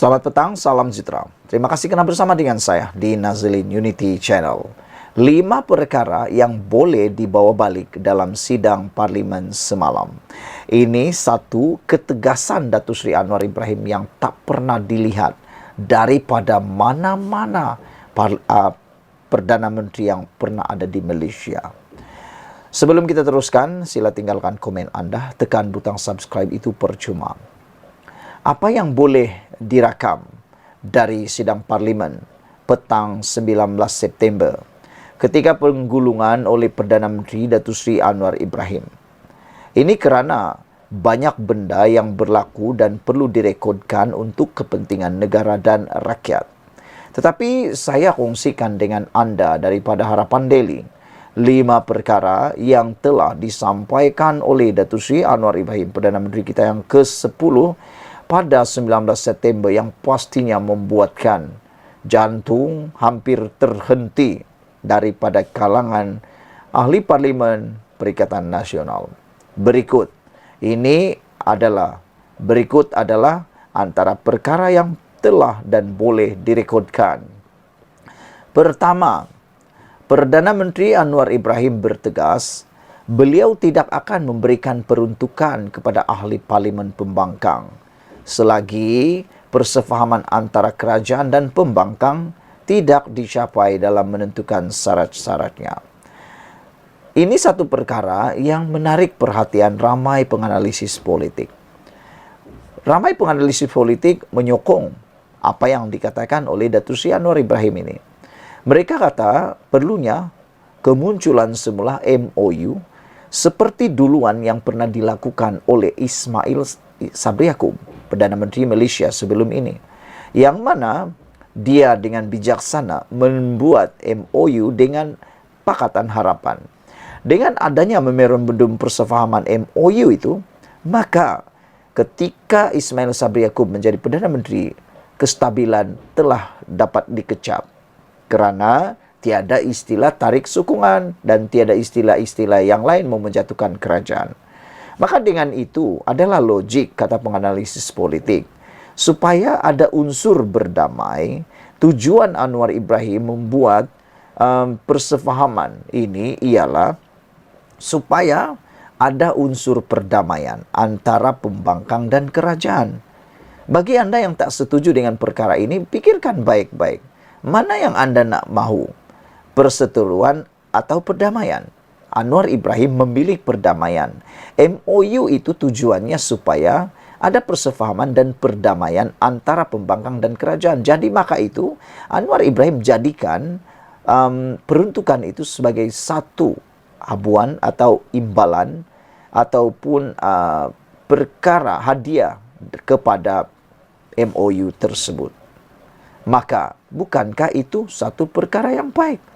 Selamat petang, salam sejahtera. Terima kasih karena bersama dengan saya di Nazilin Unity Channel. 5 perkara yang boleh dibawa balik dalam sidang parlimen semalam. Ini satu ketegasan Datuk Seri Anwar Ibrahim yang tak pernah dilihat daripada mana-mana Perdana Menteri yang pernah ada di Malaysia. Sebelum kita teruskan, sila tinggalkan komen anda, tekan butang subscribe itu percuma. Apa yang boleh dirakam dari sidang parlimen petang 19 September ketika penggulungan oleh Perdana Menteri Datuk Seri Anwar Ibrahim? Ini kerana banyak benda yang berlaku dan perlu direkodkan untuk kepentingan negara dan rakyat. Tetapi saya kongsikan dengan anda daripada Harapan Daily 5 perkara yang telah disampaikan oleh Datuk Seri Anwar Ibrahim, Perdana Menteri kita yang ke-10 pada 19 September yang pastinya membuatkan jantung hampir terhenti daripada kalangan ahli parlimen Perikatan Nasional. Berikut adalah antara perkara yang telah dan boleh direkodkan. Pertama, Perdana Menteri Anwar Ibrahim bertegas beliau tidak akan memberikan peruntukan kepada ahli parlimen pembangkang selagi persefahaman antara kerajaan dan pembangkang tidak dicapai dalam menentukan syarat-syaratnya. Ini satu perkara yang menarik perhatian ramai penganalisis politik. Ramai penganalisis politik menyokong apa yang dikatakan oleh Datuk Seri Anwar Ibrahim ini. Mereka kata perlunya kemunculan semula MOU seperti duluan yang pernah dilakukan oleh Ismail Sabri Yaakob, Perdana Menteri Malaysia sebelum ini, yang mana dia dengan bijaksana membuat MOU dengan Pakatan Harapan. Dengan adanya memorandum persefahaman MOU itu, maka ketika Ismail Sabri Yaakob menjadi Perdana Menteri, kestabilan telah dapat dikecap kerana tiada istilah tarik sokongan dan tiada istilah-istilah yang lain menjatuhkan kerajaan. Maka dengan itu adalah logik, kata penganalisis politik, supaya ada unsur berdamai. Tujuan Anwar Ibrahim membuat persefahaman ini ialah supaya ada unsur perdamaian antara pembangkang dan kerajaan. Bagi anda yang tak setuju dengan perkara ini, pikirkan baik-baik. Mana yang anda nak mahu? Perseteruan atau perdamaian? Anwar Ibrahim memilih perdamaian. MOU itu tujuannya supaya ada persefahaman dan perdamaian antara pembangkang dan kerajaan. Jadi maka itu Anwar Ibrahim jadikan peruntukan itu sebagai satu habuan atau imbalan ataupun perkara hadiah kepada MOU tersebut. Maka bukankah itu satu perkara yang baik?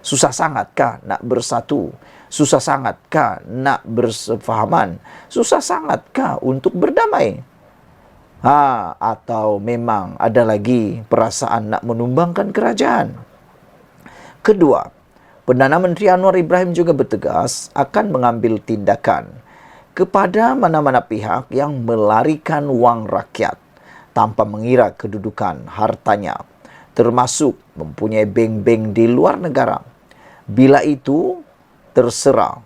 Susah sangatkah nak bersatu? Susah sangatkah nak bersefahaman? Susah sangatkah untuk berdamai? Atau memang ada lagi perasaan nak menumbangkan kerajaan? Kedua, Perdana Menteri Anwar Ibrahim juga bertegas akan mengambil tindakan kepada mana-mana pihak yang melarikan wang rakyat tanpa mengira kedudukan hartanya, termasuk mempunyai bank-bank di luar negara. Bila itu terserah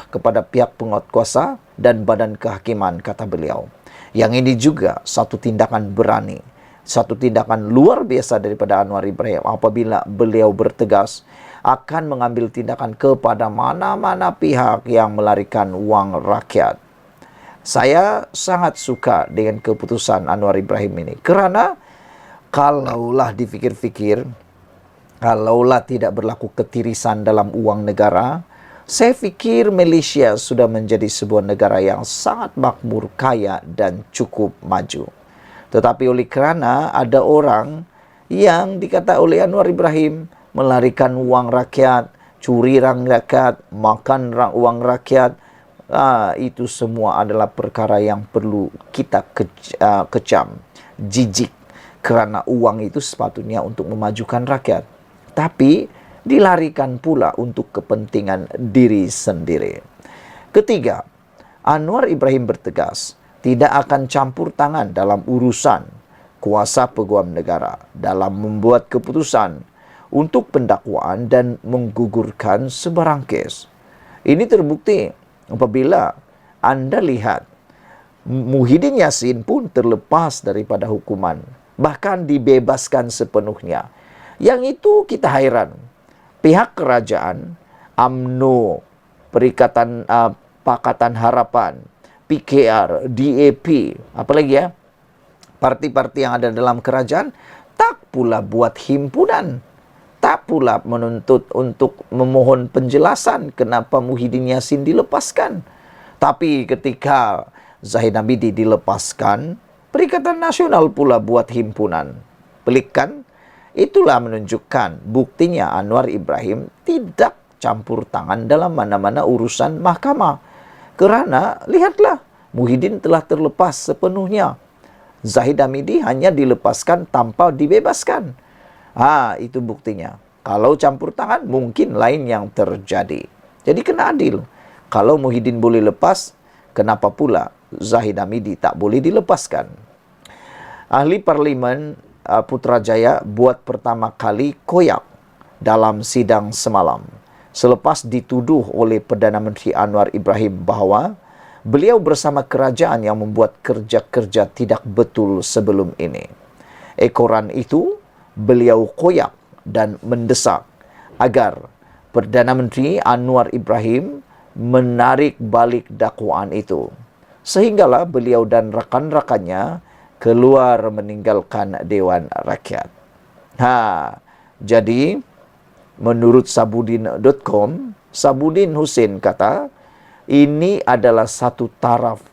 kepada pihak penguatkuasa dan badan kehakiman, kata beliau. Yang ini juga satu tindakan berani, satu tindakan luar biasa daripada Anwar Ibrahim apabila beliau bertegas akan mengambil tindakan kepada mana-mana pihak yang melarikan wang rakyat. Saya sangat suka dengan keputusan Anwar Ibrahim ini kerana kalaulah dipikir-fikir, kalaulah tidak berlaku ketirisan dalam uang negara, saya fikir Malaysia sudah menjadi sebuah negara yang sangat makmur, kaya dan cukup maju. Tetapi oleh kerana ada orang yang dikata oleh Anwar Ibrahim melarikan uang rakyat, curi rang rakyat, makan uang rakyat, itu semua adalah perkara yang perlu kita kecam, jijik, kerana uang itu sepatutnya untuk memajukan rakyat, tapi dilarikan pula untuk kepentingan diri sendiri. Ketiga, Anwar Ibrahim bertegas tidak akan campur tangan dalam urusan kuasa peguam negara dalam membuat keputusan untuk pendakwaan dan menggugurkan sebarang kes. Ini terbukti apabila Anda lihat Muhyiddin Yassin pun terlepas daripada hukuman, bahkan dibebaskan sepenuhnya. Yang itu kita hairan. Pihak kerajaan, UMNO, Pakatan Harapan, PKR, DAP, apalagi ya, parti-parti yang ada dalam kerajaan, tak pula buat himpunan, tak pula menuntut untuk memohon penjelasan kenapa Muhyiddin Yassin dilepaskan. Tapi ketika Zahid Hamidi dilepaskan, Perikatan Nasional pula buat himpunan. Pelik kan? Itulah menunjukkan buktinya Anwar Ibrahim tidak campur tangan dalam mana-mana urusan mahkamah. Kerana lihatlah, Muhyiddin telah terlepas sepenuhnya. Zahid Hamidi hanya dilepaskan tanpa dibebaskan. Itu buktinya. Kalau campur tangan, mungkin lain yang terjadi. Jadi kena adil. Kalau Muhyiddin boleh lepas, kenapa pula Zahid Hamidi tak boleh dilepaskan? Ahli Parlimen Putrajaya buat pertama kali koyak dalam sidang semalam selepas dituduh oleh Perdana Menteri Anwar Ibrahim bahawa beliau bersama kerajaan yang membuat kerja-kerja tidak betul sebelum ini. Ekoran itu, beliau koyak dan mendesak agar Perdana Menteri Anwar Ibrahim menarik balik dakwaan itu. Sehinggalah beliau dan rakan-rakannya keluar meninggalkan Dewan Rakyat. Jadi menurut Sabudin.com, Sabudin Hussein kata, ini adalah satu tahap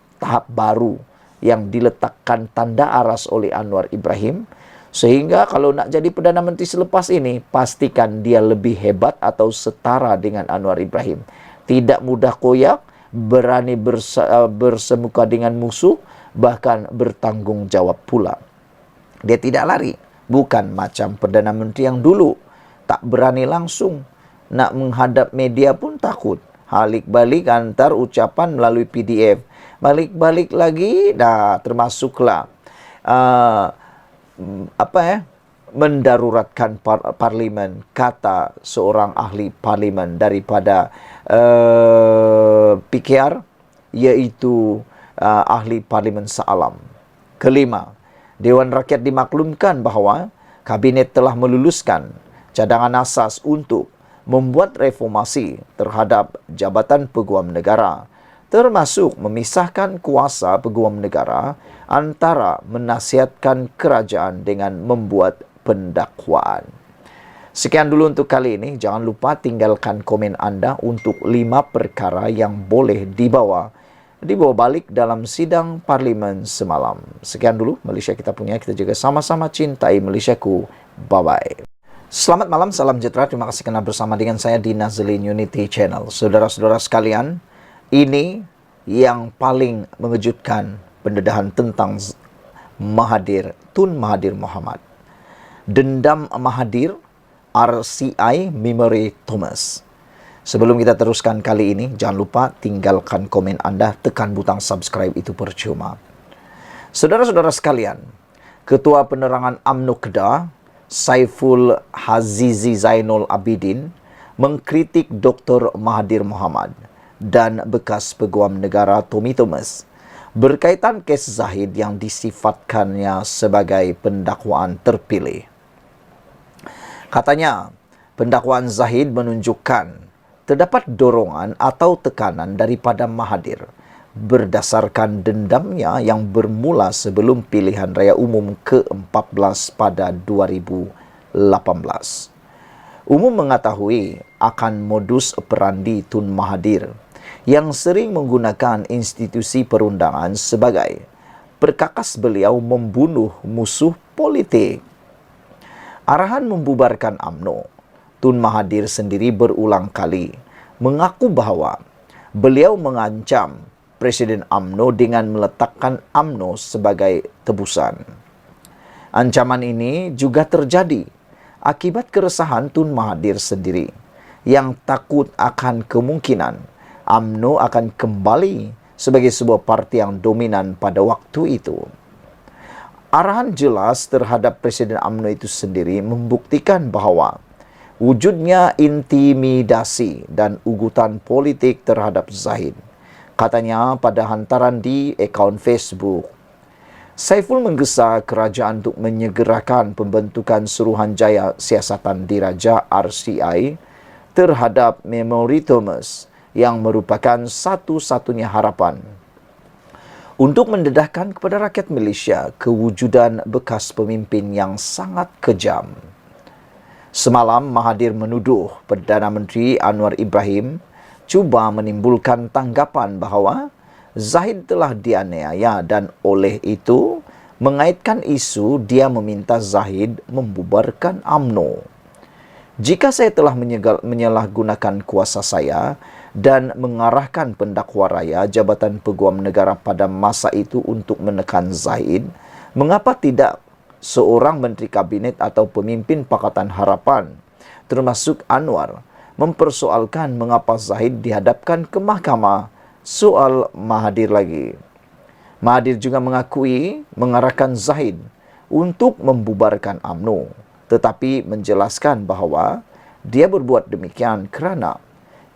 baru yang diletakkan tanda aras oleh Anwar Ibrahim. Sehingga kalau nak jadi Perdana Menteri selepas ini, pastikan dia lebih hebat atau setara dengan Anwar Ibrahim. Tidak mudah koyak, berani bersemuka dengan musuh, bahkan bertanggung jawab pula. Dia tidak lari. Bukan macam Perdana Menteri yang dulu. Tak berani langsung. Nak menghadap media pun takut. Balik-balik antar ucapan melalui PDF. Balik-balik lagi, termasuklah mendaruratkan parlimen, kata seorang ahli parlimen daripada PKR, iaitu ahli parlimen Shah Alam. Kelima, Dewan Rakyat dimaklumkan bahawa kabinet telah meluluskan cadangan asas untuk membuat reformasi terhadap Jabatan Peguam Negara, termasuk memisahkan kuasa peguam negara antara menasihatkan kerajaan dengan membuat pendakwaan. Sekian dulu untuk kali ini. Jangan lupa tinggalkan komen anda untuk 5 perkara yang boleh dibawa balik dalam sidang parlimen semalam. Sekian dulu Malaysia kita punya. Kita juga sama-sama cintai Malaysiaku. Bye-bye. Selamat malam, salam sejahtera. Terima kasih kerana bersama dengan saya di Nazlin Unity Channel. Saudara-saudara sekalian, ini yang paling mengejutkan, pendedahan tentang Mahathir, Tun Mahathir Mohamad. Dendam Mahathir, RCI Memory Thomas. Sebelum kita teruskan kali ini, jangan lupa tinggalkan komen anda, tekan butang subscribe, itu percuma. Saudara-saudara sekalian, Ketua Penerangan UMNO Kedah, Saiful Hazizi Zainul Abidin, mengkritik Dr. Mahathir Mohamad dan bekas peguam negara Tommy Thomas berkaitan kes Zahid yang disifatkannya sebagai pendakwaan terpilih. Katanya, pendakwaan Zahid menunjukkan terdapat dorongan atau tekanan daripada Mahathir berdasarkan dendamnya yang bermula sebelum pilihan raya umum ke-14 pada 2018. Umum mengetahui akan modus operandi Tun Mahathir yang sering menggunakan institusi perundangan sebagai perkakas beliau membunuh musuh politik. Arahan membubarkan UMNO, Tun Mahathir sendiri berulang kali mengaku bahawa beliau mengancam Presiden UMNO dengan meletakkan UMNO sebagai tebusan. Ancaman ini juga terjadi akibat keresahan Tun Mahathir sendiri yang takut akan kemungkinan UMNO akan kembali sebagai sebuah parti yang dominan pada waktu itu. Arahan jelas terhadap Presiden UMNO itu sendiri membuktikan bahawa wujudnya intimidasi dan ugutan politik terhadap Zahid. Katanya pada hantaran di akaun Facebook. Saiful menggesa kerajaan untuk menyegerakan pembentukan Suruhanjaya Siasatan Diraja RCI terhadap Memori Thomas yang merupakan satu-satunya harapan untuk mendedahkan kepada rakyat Malaysia kewujudan bekas pemimpin yang sangat kejam. Semalam, Mahathir menuduh Perdana Menteri Anwar Ibrahim cuba menimbulkan tanggapan bahawa Zahid telah dianiaya dan oleh itu mengaitkan isu dia meminta Zahid membubarkan UMNO. Jika saya telah menyalahgunakan kuasa saya dan mengarahkan pendakwa raya Jabatan Peguam Negara pada masa itu untuk menekan Zahid, mengapa tidak seorang menteri kabinet atau pemimpin Pakatan Harapan, termasuk Anwar, mempersoalkan mengapa Zahid dihadapkan ke mahkamah? Soal Mahathir lagi. Mahathir juga mengakui mengarahkan Zahid untuk membubarkan UMNO, tetapi menjelaskan bahawa dia berbuat demikian kerana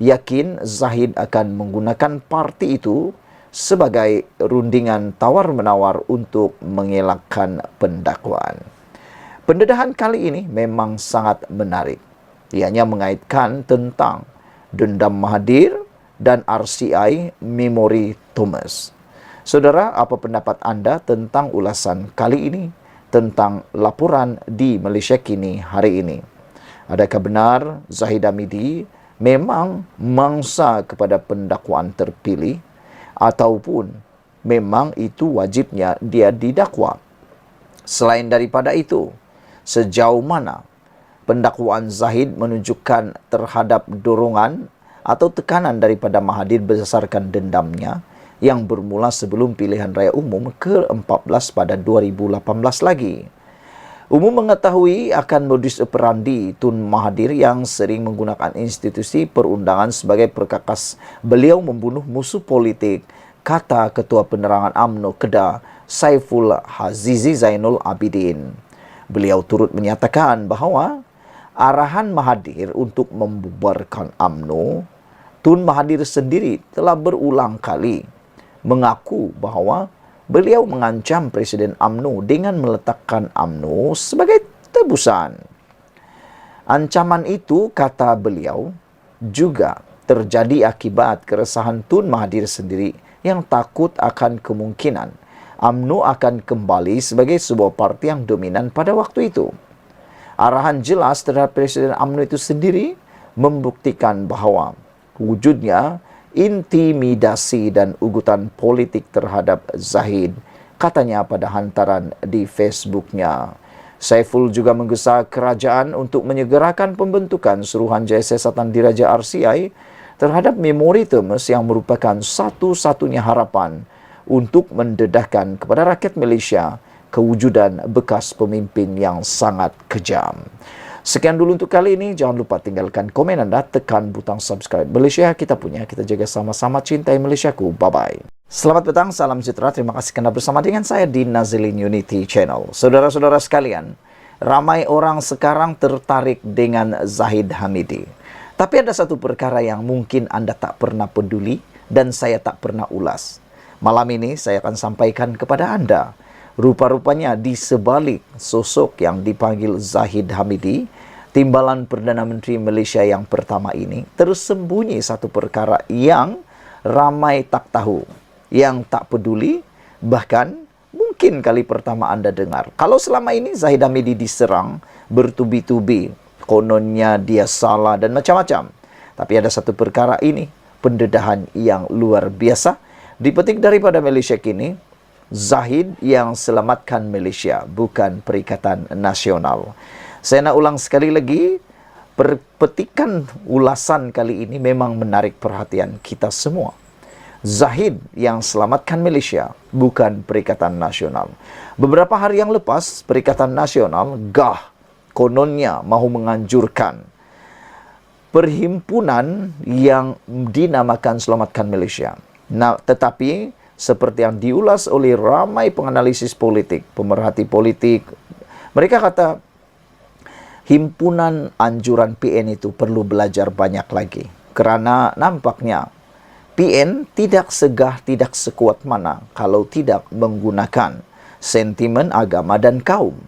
yakin Zahid akan menggunakan parti itu sebagai rundingan tawar-menawar untuk mengelakkan pendakwaan. Pendedahan kali ini memang sangat menarik. Ianya mengaitkan tentang dendam Mahathir dan RCI Memori Thomas. Saudara, apa pendapat anda tentang ulasan kali ini, tentang laporan di Malaysia Kini hari ini? Adakah benar Zahid Hamidi memang mangsa kepada pendakwaan terpilih ataupun memang itu wajibnya dia didakwa? Selain daripada itu, sejauh mana pendakwaan Zahid menunjukkan terhadap dorongan atau tekanan daripada Mahathir berdasarkan dendamnya yang bermula sebelum pilihan raya umum ke-14 pada 2018 lagi. Umum mengetahui akan modus operandi Tun Mahathir yang sering menggunakan institusi perundangan sebagai perkakas beliau membunuh musuh politik, kata Ketua Penerangan UMNO Kedah Saiful Hazizi Zainul Abidin. Beliau turut menyatakan bahawa arahan Mahathir untuk membubarkan UMNO, Tun Mahathir sendiri telah berulang kali mengaku bahawa beliau mengancam Presiden UMNO dengan meletakkan UMNO sebagai tebusan. Ancaman itu, kata beliau, juga terjadi akibat keresahan Tun Mahathir sendiri yang takut akan kemungkinan UMNO akan kembali sebagai sebuah parti yang dominan pada waktu itu. Arahan jelas terhadap Presiden UMNO itu sendiri membuktikan bahawa wujudnya intimidasi dan ugutan politik terhadap Zahid, katanya pada hantaran di Facebooknya. Saiful juga menggesa kerajaan untuk menyegerakan pembentukan Suruhanjaya Siasatan Diraja RCI terhadap Memori Thomas yang merupakan satu-satunya harapan untuk mendedahkan kepada rakyat Malaysia kewujudan bekas pemimpin yang sangat kejam. Sekian dulu untuk kali ini. Jangan lupa tinggalkan komen anda, tekan butang subscribe. Malaysia kita punya, kita jaga sama-sama, cintai Malaysiaku. Bye-bye. Selamat petang, salam sejahtera. Terima kasih kerana bersama dengan saya di Nazilin Unity Channel. Saudara-saudara sekalian, ramai orang sekarang tertarik dengan Zahid Hamidi. Tapi ada satu perkara yang mungkin anda tak pernah peduli dan saya tak pernah ulas. Malam ini saya akan sampaikan kepada anda. Rupa-rupanya di sebalik sosok yang dipanggil Zahid Hamidi, timbalan Perdana Menteri Malaysia yang pertama ini, tersembunyi satu perkara yang ramai tak tahu, yang tak peduli, bahkan mungkin kali pertama anda dengar. Kalau selama ini Zahid Hamidi diserang bertubi-tubi, kononnya dia salah dan macam-macam. Tapi ada satu perkara ini, pendedahan yang luar biasa, dipetik daripada Malaysia Kini. Zahid yang selamatkan Malaysia, bukan Perikatan Nasional. Saya nak ulang sekali lagi, petikan ulasan kali ini memang menarik perhatian kita semua. Zahid yang selamatkan Malaysia, bukan Perikatan Nasional. Beberapa hari yang lepas, Perikatan Nasional kononnya mahu menganjurkan perhimpunan yang dinamakan Selamatkan Malaysia. Nah, tetapi seperti yang diulas oleh ramai penganalisis politik, pemerhati politik, mereka kata himpunan anjuran PN itu perlu belajar banyak lagi. Kerana nampaknya PN tidak segah, tidak sekuat mana kalau tidak menggunakan sentimen agama dan kaum.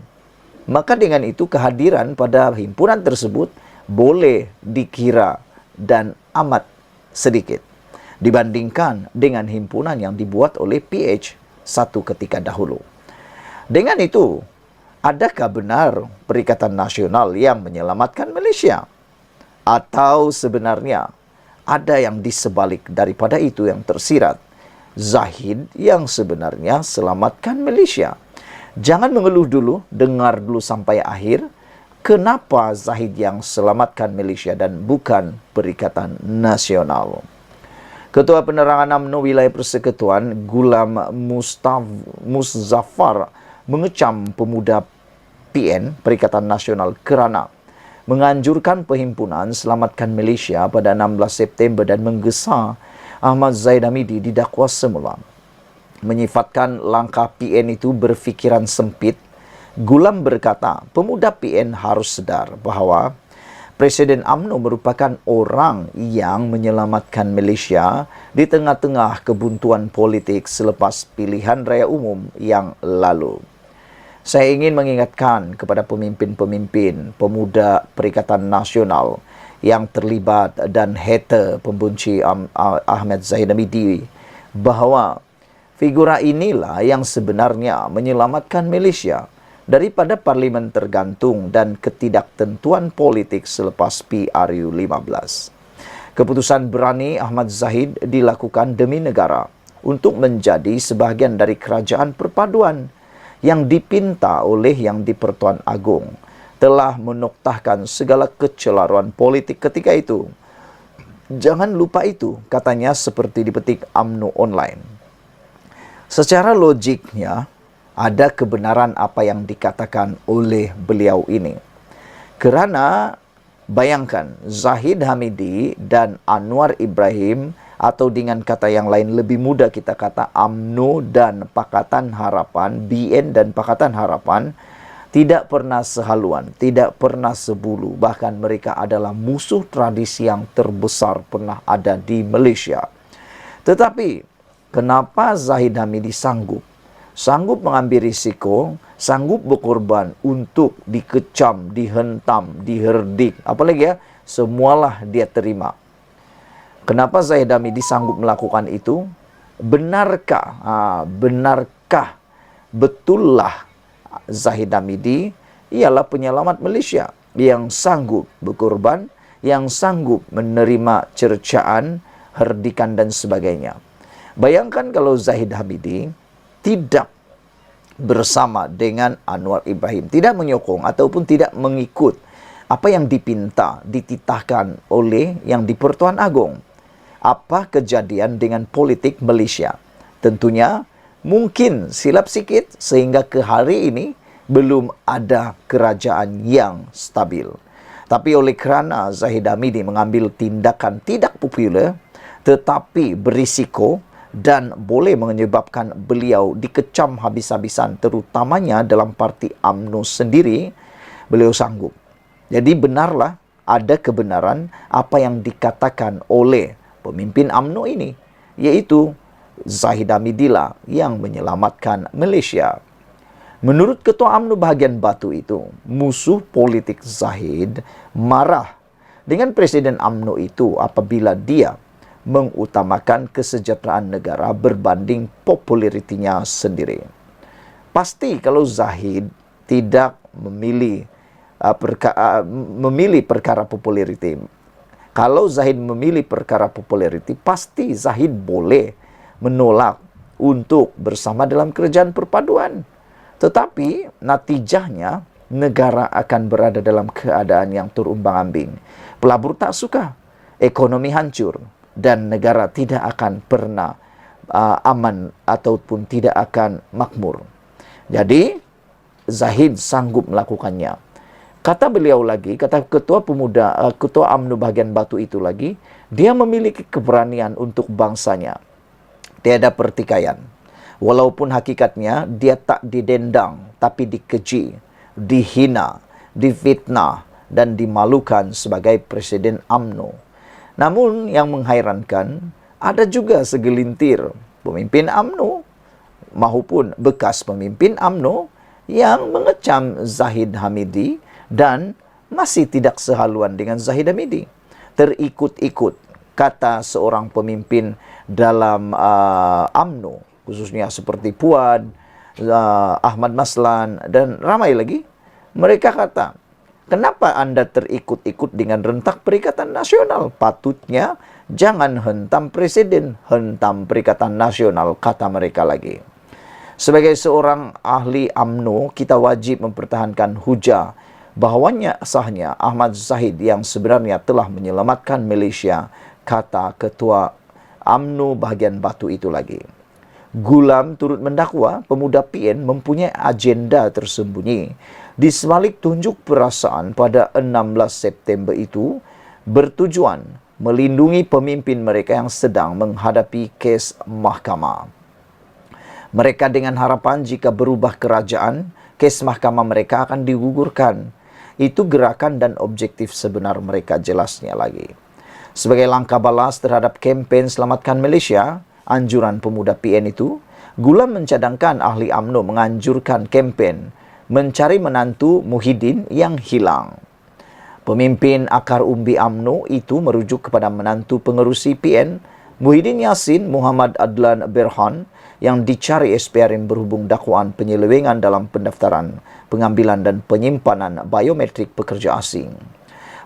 Maka dengan itu kehadiran pada himpunan tersebut boleh dikira dan amat sedikit dibandingkan dengan himpunan yang dibuat oleh PH satu ketika dahulu. Dengan itu, adakah benar Perikatan Nasional yang menyelamatkan Malaysia? Atau sebenarnya ada yang disebalik daripada itu yang tersirat? Zahid yang sebenarnya selamatkan Malaysia. Jangan mengeluh dulu, dengar dulu sampai akhir. Kenapa Zahid yang selamatkan Malaysia dan bukan Perikatan Nasional? Ketua Penerangan UMNO Wilayah Persekutuan Gulam Muzaffar mengecam pemuda PN Perikatan Nasional kerana menganjurkan perhimpunan Selamatkan Malaysia pada 16 September dan menggesa Ahmad Zaid Hamidi didakwa semula. Menyifatkan langkah PN itu berfikiran sempit, Gulam berkata pemuda PN harus sedar bahawa Presiden UMNO merupakan orang yang menyelamatkan Malaysia di tengah-tengah kebuntuan politik selepas pilihan raya umum yang lalu. Saya ingin mengingatkan kepada pemimpin-pemimpin pemuda Perikatan Nasional yang terlibat dan hater pembenci Ahmad Zaid Hamidi bahawa figura inilah yang sebenarnya menyelamatkan Malaysia daripada parlimen tergantung dan ketidaktentuan politik selepas PRU 15. Keputusan berani Ahmad Zahid dilakukan demi negara untuk menjadi sebahagian dari kerajaan perpaduan yang dipinta oleh Yang di-Pertuan Agong telah menoktahkan segala kecelaruan politik ketika itu. Jangan lupa itu, katanya seperti dipetik UMNO Online. Secara logiknya, ada kebenaran apa yang dikatakan oleh beliau ini. Kerana bayangkan Zahid Hamidi dan Anwar Ibrahim, atau dengan kata yang lain lebih mudah kita kata UMNO dan Pakatan Harapan, BN dan Pakatan Harapan, tidak pernah sehaluan, tidak pernah sebulu. Bahkan mereka adalah musuh tradisi yang terbesar pernah ada di Malaysia. Tetapi kenapa Zahid Hamidi sanggup mengambil risiko, sanggup berkorban untuk dikecam, dihentam, diherdik, apalagi ya, semualah dia terima. Kenapa Zahid Hamidi sanggup melakukan itu? Benarkah, betullah Zahid Hamidi ialah penyelamat Malaysia yang sanggup berkorban, yang sanggup menerima cercaan, herdikan dan sebagainya. Bayangkan kalau Zahid Hamidi tidak bersama dengan Anwar Ibrahim, tidak menyokong ataupun tidak mengikut apa yang dipinta, dititahkan oleh Yang di-Pertuan Agong. Apa kejadian dengan politik Malaysia? Tentunya mungkin silap sikit sehingga ke hari ini belum ada kerajaan yang stabil. Tapi oleh kerana Zahid Hamidi mengambil tindakan tidak popular tetapi berisiko dan boleh menyebabkan beliau dikecam habis-habisan, terutamanya dalam parti UMNO sendiri, beliau sanggup. Jadi benarlah ada kebenaran apa yang dikatakan oleh pemimpin UMNO ini, yaitu Zahid Hamidilah yang menyelamatkan Malaysia. Menurut Ketua UMNO bahagian Batu itu, musuh politik Zahid marah dengan Presiden UMNO itu apabila dia mengutamakan kesejahteraan negara berbanding popularitinya sendiri. Pasti kalau Zahid tidak memilih perkara populariti. Kalau Zahid memilih perkara populariti, pasti Zahid boleh menolak untuk bersama dalam kerajaan perpaduan. Tetapi natijahnya negara akan berada dalam keadaan yang terumbang-ambing. Pelabur tak suka, ekonomi hancur, dan negara tidak akan pernah aman ataupun tidak akan makmur. Jadi, Zahid sanggup melakukannya. Kata beliau lagi, kata Ketua UMNO bahagian Batu itu lagi, dia memiliki keberanian untuk bangsanya. Tiada pertikaian. Walaupun hakikatnya dia tak didendang, tapi dikeji, dihina, difitnah, dan dimalukan sebagai Presiden UMNO. Namun yang menghairankan, ada juga segelintir pemimpin UMNO maupun bekas pemimpin UMNO yang mengecam Zahid Hamidi dan masih tidak sehaluan dengan Zahid Hamidi. Terikut-ikut kata seorang pemimpin dalam UMNO, khususnya seperti Puad, Ahmad Maslan, dan ramai lagi. Mereka kata, kenapa Anda terikut-ikut dengan rentak Perikatan Nasional? Patutnya jangan hentam Presiden, hentam Perikatan Nasional, kata mereka lagi. Sebagai seorang ahli UMNO, kita wajib mempertahankan hujah bahawanya sahnya Ahmad Zahid yang sebenarnya telah menyelamatkan Malaysia, kata Ketua UMNO bahagian Batu itu lagi. Gulam turut mendakwa pemuda PN mempunyai agenda tersembunyi di sebalik tunjuk perasaan pada 16 September itu bertujuan melindungi pemimpin mereka yang sedang menghadapi kes mahkamah. Mereka dengan harapan jika berubah kerajaan, kes mahkamah mereka akan digugurkan. Itu gerakan dan objektif sebenar mereka, jelasnya lagi. Sebagai langkah balas terhadap kempen Selamatkan Malaysia, anjuran pemuda PN itu, Gulam mencadangkan ahli UMNO menganjurkan kempen mencari menantu Muhyiddin yang hilang. Pemimpin akar umbi UMNO itu merujuk kepada menantu pengerusi PN, Muhyiddin Yassin Muhammad Adlan Berhan, yang dicari SPRM berhubung dakwaan penyelewengan dalam pendaftaran, pengambilan dan penyimpanan biometrik pekerja asing.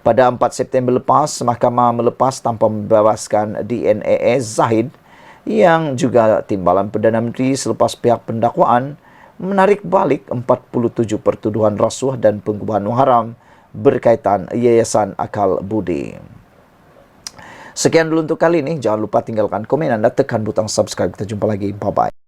Pada 4 September lepas, mahkamah melepas tanpa membebaskan DNA Zahid yang juga timbalan Perdana Menteri selepas pihak pendakwaan menarik balik 47 pertuduhan rasuah dan pengubahan wang haram berkaitan Yayasan Akal Budi. Sekian dulu untuk kali ini. Jangan lupa tinggalkan komen Anda, tekan butang subscribe. Kita jumpa lagi. Bye-bye.